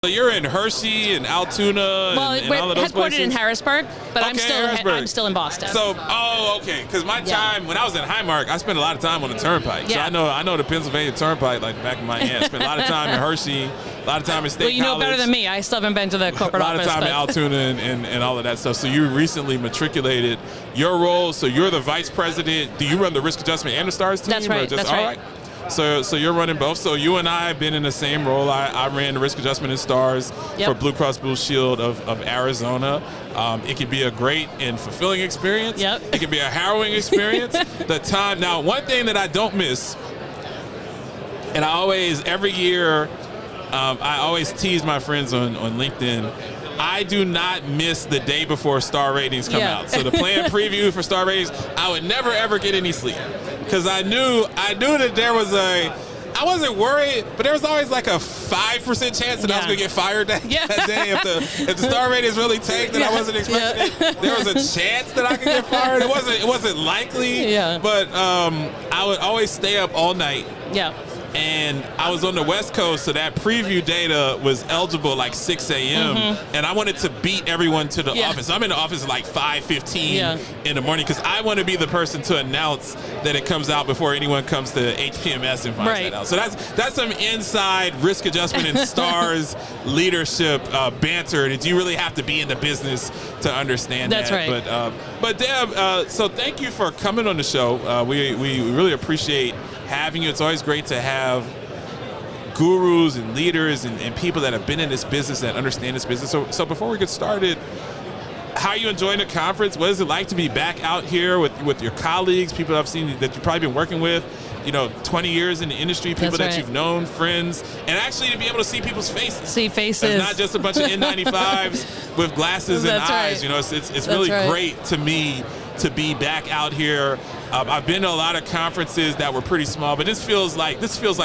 So you're in Hershey and Altoona and we're all of those headquartered places? in Harrisburg, but I'm still in Boston. So, okay, because my time when I was in Highmark, I spent a lot of time on the Turnpike. Yeah. So I know the Pennsylvania Turnpike like the back of my hand. I spent a lot of time in Hershey, a lot of time in State Well, you know College. better than me. I still haven't been to the corporate office. A lot of time in Altoona and all of that stuff. So you recently matriculated your role. So you're the vice president. Do you run the risk adjustment and the STARS team? That's right. That's right. So you're running both. So you and I have been in the same role. I ran the risk adjustment and STARS for Blue Cross Blue Shield of Arizona. It can be a great and fulfilling experience. Yep. It can be a harrowing experience. Now, one thing that I don't miss, and every year, I always tease my friends on LinkedIn, I do not miss the day before star ratings come out. So the planned preview for star ratings, I would never ever get any sleep. Because I knew that there was I wasn't worried, but there was always like a 5% chance that I was going to get fired that day if the star ratings really tanked and I wasn't expecting it. There was a chance that I could get fired. It wasn't likely, but I would always stay up all night. Yeah. And I was on the West Coast, so that preview data was eligible like 6 a.m. And I wanted to beat everyone to the office. I'm in the office at like 5:15 in the morning because I want to be the person to announce that it comes out before anyone comes to HPMS and finds that out. So that's some inside risk adjustment and STARS leadership banter that you really have to be in the business to understand. That's right. But Deb, so thank you for coming on the show. We really appreciate having you. It's always great to have gurus and leaders and people that have been in this business that understand this business. So before we get started, how are you enjoying the conference? What is it like to be back out here with your colleagues, people I've seen that you've probably been working with, 20 years in the industry, people that you've known, friends, and actually to be able to see people's faces. See faces. It's not just a bunch of N95s with glasses and eyes. It's really great to me to be back out here. I've been to a lot of conferences that were pretty small, but this feels like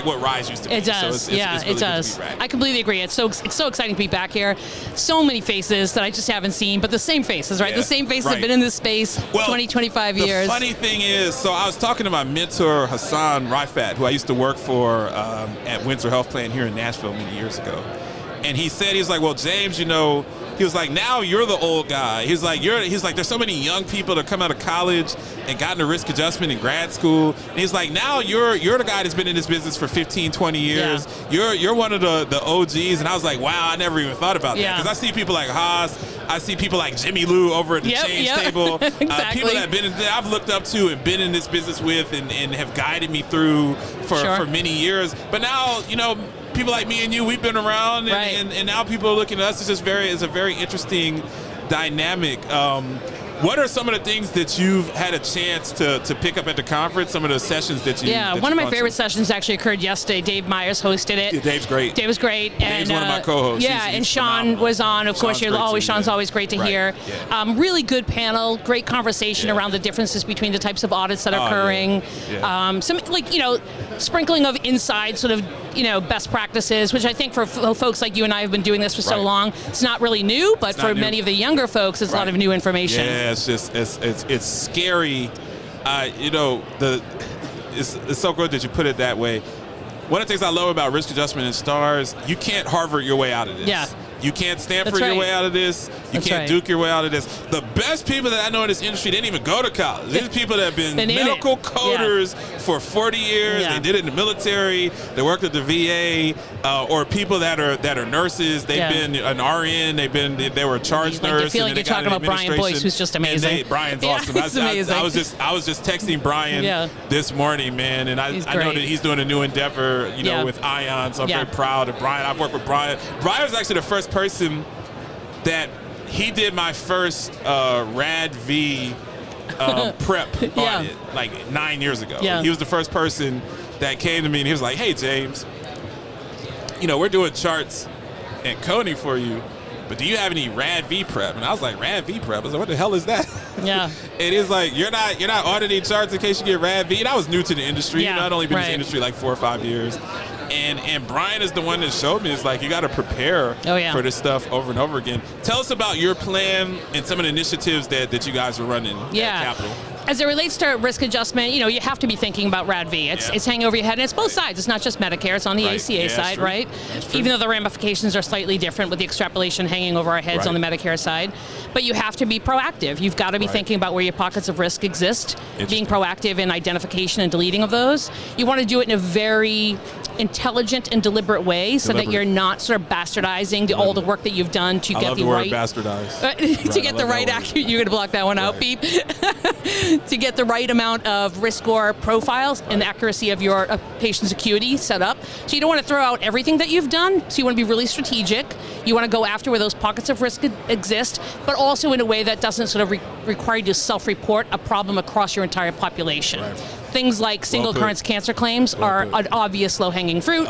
what Rise used to be. It does, so it's really it does. I completely agree. It's so exciting to be back here. So many faces that I just haven't seen, but the same faces, right? The same faces have been in this space 20, 25 years. The funny thing is, so I was talking to my mentor, Hassan Rifat, who I used to work for at Windsor Health Plan here in Nashville many years ago. And he was like, well, James, he was like, now you're the old guy. He's like, there's so many young people that come out of college and got into risk adjustment in grad school. And he's like, now you're the guy that's been in this business for 15, 20 years. Yeah. You're one of the OGs. And I was like, wow, I never even thought about that. Because I see people like Haas, I see people like Jimmy Lou over at the change table. Exactly. People that I've looked up to and been in this business with and have guided me through for many years. But now, people like me and you, we've been around, and now people are looking at us. It's a very interesting dynamic. What are some of the things that you've had a chance to pick up at the conference? Some of the sessions that you one of my favorite sessions actually occurred yesterday. Dave Myers hosted it. Yeah, Dave's great. Dave was great. Dave's one of my co-hosts. Yeah, and Sean was on. Of course, Sean's always great to hear. Yeah. Really good panel, great conversation around the differences between the types of audits that are occurring. Yeah. Some sprinkling of inside sort of best practices, which I think for folks like you and I have been doing this for so long, it's not really new, but for many of the younger folks, it's a lot of new information. Yeah, it's just it's scary. It's so good that you put it that way. One of the things I love about risk adjustment and STARS, you can't Harvard your way out of this. Yeah. You can't Stanford your way out of this. You can't Duke your way out of this. The best people that I know in this industry didn't even go to college. These are people that have been medical coders for 40 years. Yeah. They did it in the military. They worked at the VA, or people that are nurses. They've been an RN. They were a charge nurse. I feel like you're talking about Brian Boyce, who's just amazing. Brian's awesome. Amazing. I was just texting Brian this morning, man, and I know that he's doing a new endeavor, with ION. So I'm very proud of Brian. I've worked with Brian. Brian was actually the first person that he did my first RADV prep audit like 9 years ago. Yeah. He was the first person that came to me and he was like, hey, James, we're doing charts and coding for you, but do you have any RADV prep? And I was like, RADV prep? I was like, what the hell is that? Yeah. And it's like, you're not auditing charts in case you get RADV. And I was new to the industry. Yeah. I'd only been in this industry like 4 or 5 years. And Brian is the one that showed me, it's like, you got to prepare for this stuff over and over again. Tell us about your plan and some of the initiatives that you guys are running at Capital. As it relates to risk adjustment, you have to be thinking about RADV. It's hanging over your head, and it's both sides. It's not just Medicare, it's on the ACA side, right? Even though the ramifications are slightly different with the extrapolation hanging over our heads on the Medicare side. But you have to be proactive. You've got to be thinking about where your pockets of risk exist, being proactive in identification and deleting of those. You want to do it in a very intelligent and deliberate way so that you're not sort of bastardizing all the work that you've done to get the right bastardize. to get the right accurate. You're going to block that one out, Beep. To get the right amount of risk score profiles and the accuracy of your patient's acuity set up. So you don't want to throw out everything that you've done. So you want to be really strategic. You want to go after where those pockets of risk exist, but also in a way that doesn't sort of require you to self-report a problem across your entire population. Things like single occurrence cancer claims are an obvious low-hanging fruit.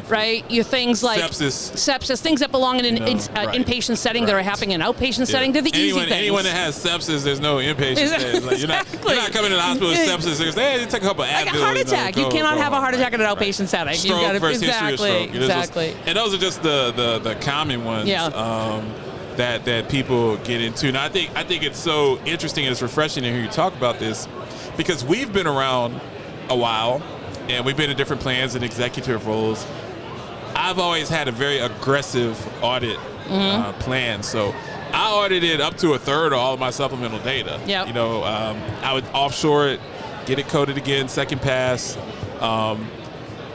Right? Your things like sepsis, things that belong in an inpatient setting that are happening in an outpatient setting. They're the easy things. Anyone that has sepsis, there's no inpatient setting. Like, you're not coming to the hospital with sepsis. Hey, take a couple of Advil. Like a heart attack. You cannot have a heart attack in an outpatient setting. Stroke versus history of stroke. Exactly. And those are just the common ones. That people get into. And I think it's so interesting and it's refreshing to hear you talk about this, because we've been around a while and we've been in different plans and executive roles. I've always had a very aggressive audit plan. So I audited up to a third of all of my supplemental data. I would offshore it, get it coded again, second pass.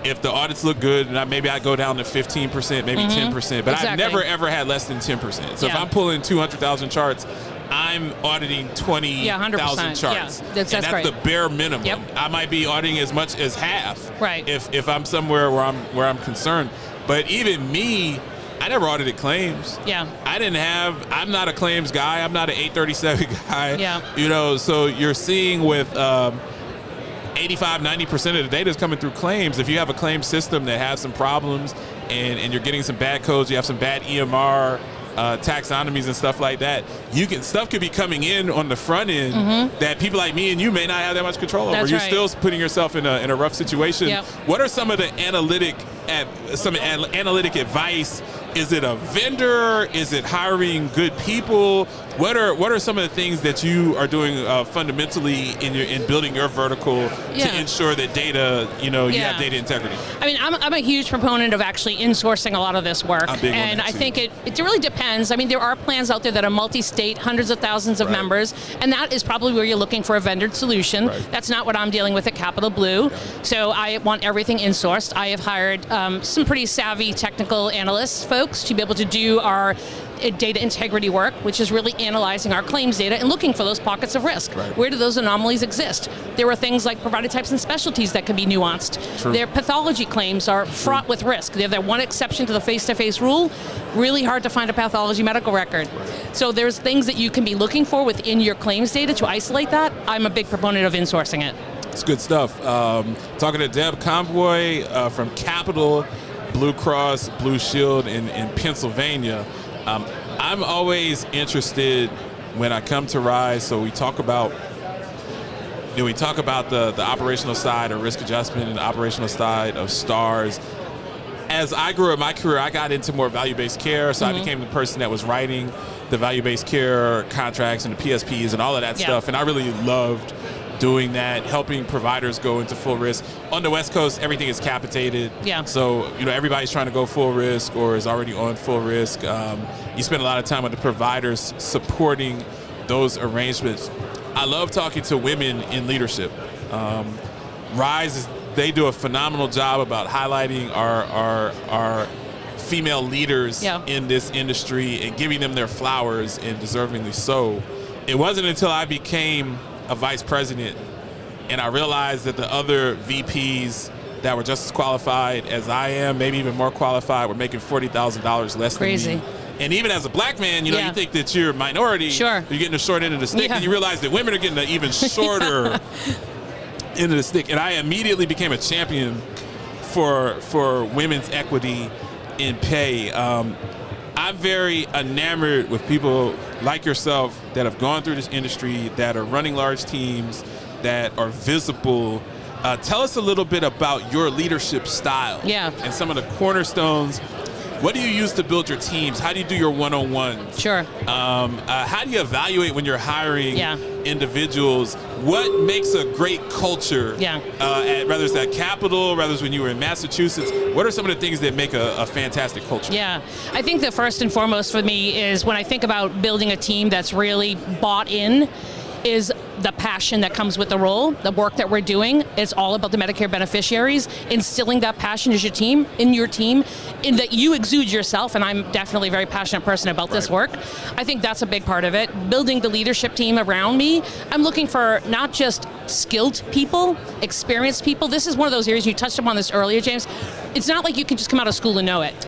If the audits look good, maybe I go down to 15%, maybe 10%, but I've never ever had less than 10%. So if I'm pulling 200,000 charts, I'm auditing 20,000 charts. That's and that's the bare minimum. I might be auditing as much as half if I'm somewhere where I'm concerned. But even me, I never audited claims. I'm not a claims guy. I'm not an 837 guy. So you're seeing with 85-90% of the data is coming through claims. If you have a claim system that has some problems and you're getting some bad codes, you have some bad EMR taxonomies and stuff like that, stuff could be coming in on the front end that people like me and you may not have that much control over. You're still putting yourself in a rough situation. What are some of the analytic advice? Is it a vendor? Is it hiring good people? What are some of the things that you are doing fundamentally in building your vertical to ensure that data, you have data integrity? I mean, I'm a huge proponent of actually insourcing a lot of this work, and I think it really depends. I mean, there are plans out there that are multi-state, hundreds of thousands of members, and that is probably where you're looking for a vendored solution. That's not what I'm dealing with at Capital Blue. So I want everything insourced. I have hired some pretty savvy technical analysts, folks, to be able to do our data integrity work, which is really analyzing our claims data and looking for those pockets of risk. Where do those anomalies exist? There are things like provider types and specialties that can be nuanced. Their pathology claims are fraught with risk. They're the one exception to the face-to-face rule. Really hard to find a pathology medical record. So there's things that you can be looking for within your claims data to isolate that. I'm a big proponent of insourcing it. It's good stuff. Talking to Deb Conboy from Capital Blue Cross Blue Shield in Pennsylvania. I'm always interested when I come to RISE. So we talk about the operational side of risk adjustment and the operational side of STARS. As I grew up my career, I got into more value-based care, so I became the person that was writing the value-based care contracts and the PSPs and all of that stuff, and I really loved doing that, helping providers go into full risk. On the West Coast, everything is capitated. So, everybody's trying to go full risk or is already on full risk. You spend a lot of time with the providers supporting those arrangements. I love talking to women in leadership. RISE, they do a phenomenal job about highlighting our female leaders in this industry and giving them their flowers, and deservingly so. It wasn't until I became a vice president and I realized that the other VPs that were just as qualified as I am, maybe even more qualified, were making $40,000 less than me. And even as a black man, you think that you're a minority, you're getting the short end of the stick, and you realize that women are getting the even shorter end of the stick. And I immediately became a champion for women's equity in pay. I'm very enamored with people like yourself that have gone through this industry, that are running large teams, that are visible. Tell us a little bit about your leadership style and some of the cornerstones What do you use to build your teams? How do you do your one-on-ones? Sure. How do you evaluate when you're hiring Yeah. individuals? What makes a great culture? Yeah. Whether it's at Capital, whether it's when you were in Massachusetts, what are some of the things that make a fantastic culture? Yeah, I think the first and foremost for me is when I think about building a team that's really bought in, is the passion that comes with the role, the work that we're doing. It's all about the Medicare beneficiaries, instilling that passion in your team, in that you exude yourself, and I'm definitely a very passionate person about this work. I think that's a big part of it. Building the leadership team around me, I'm looking for not just skilled people, experienced people. This is one of those areas, you touched upon this earlier, James. It's not like you can just come out of school and know it.